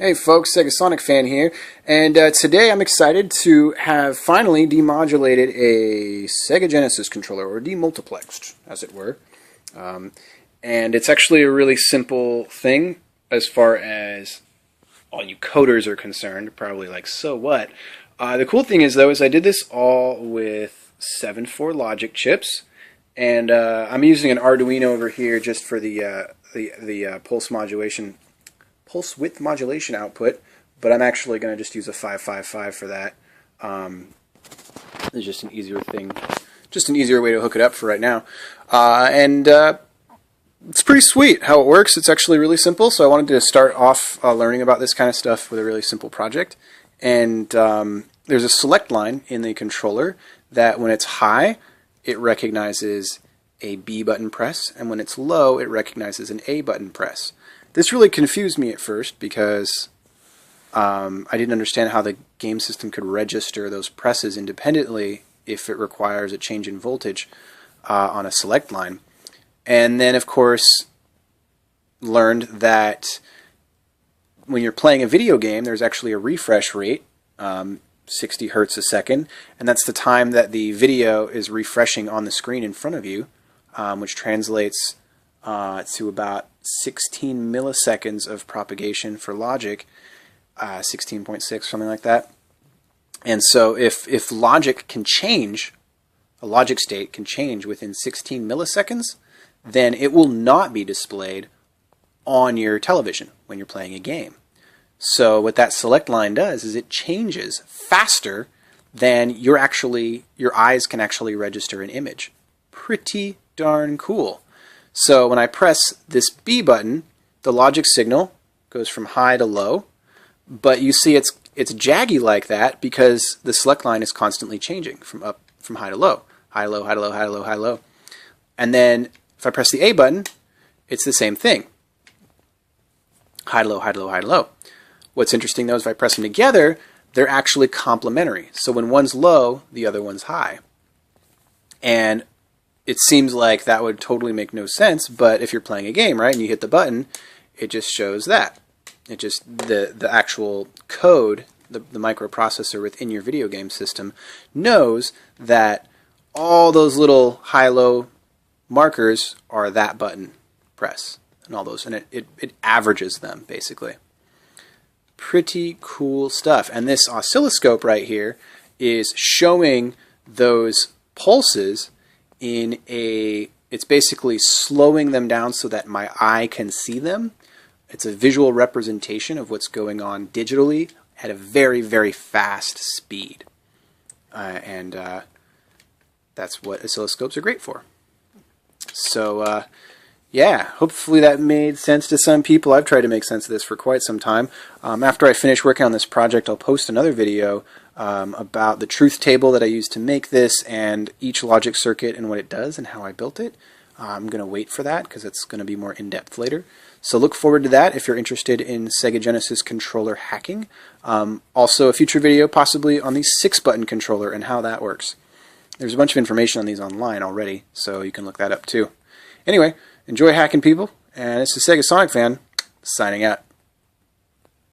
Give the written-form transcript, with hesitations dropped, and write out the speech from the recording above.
Hey folks, Sega Sonic fan here, and today I'm excited to have finally demodulated a Sega Genesis controller, or demultiplexed, as it were. And it's actually a really simple thing as far as all you coders are concerned, probably like, so what? The cool thing is, though, is I did this all with 7-4 logic chips, and I'm using an Arduino over here just for the pulse width modulation output, but I'm actually going to just use a 555 for that. It's just an easier thing, just an easier way to hook it up for right now. It's pretty sweet how it works. It's actually really simple, so I wanted to start off learning about this kind of stuff with a really simple project. And there's a select line in the controller that when it's high, it recognizes a B button press, and when it's low, it recognizes an A button press. This really confused me at first because I didn't understand how the game system could register those presses independently if it requires a change in voltage on a select line. And then, of course, learned that when you're playing a video game, there's actually a refresh rate, 60 hertz a second, and that's the time that the video is refreshing on the screen in front of you, which translates to about 16 milliseconds of propagation for logic, 16.6, something like that. And so if logic can change, a logic state can change within 16 milliseconds, then it will not be displayed on your television when you're playing a game. So what that select line does is it changes faster than your eyes can actually register an image. Pretty darn cool. So when I press this B button, the logic signal goes from high to low, but you see it's jaggy like that because the select line is constantly changing from high to low, high, low, high to low, high to low, high, low. And then if I press the A button, it's the same thing. High to low, high to low, high to low. What's interesting though is if I press them together, they're actually complementary. So when one's low, the other one's high. And it seems like that would totally make no sense, but if you're playing a game, right, and you hit the button, it just shows that. It just, the actual code, the microprocessor within your video game system knows that all those little high-low markers are that button press, and all those, and it averages them, basically. Pretty cool stuff. And this oscilloscope right here is showing those pulses it's basically slowing them down so that my eye can see them. It's a visual representation of what's going on digitally at a very, very fast speed. That's what oscilloscopes are great for. So, yeah, hopefully that made sense to some people. I've tried to make sense of this for quite some time. After I finish working on this project, I'll post another video about the truth table that I used to make this and each logic circuit and what it does and how I built it. I'm going to wait for that because it's going to be more in-depth later. So look forward to that if you're interested in Sega Genesis controller hacking. Also a future video possibly on the 6-button controller and how that works. There's a bunch of information on these online already, so you can look that up too. Anyway, enjoy hacking, people, and this is Sega Sonic Fan, signing out.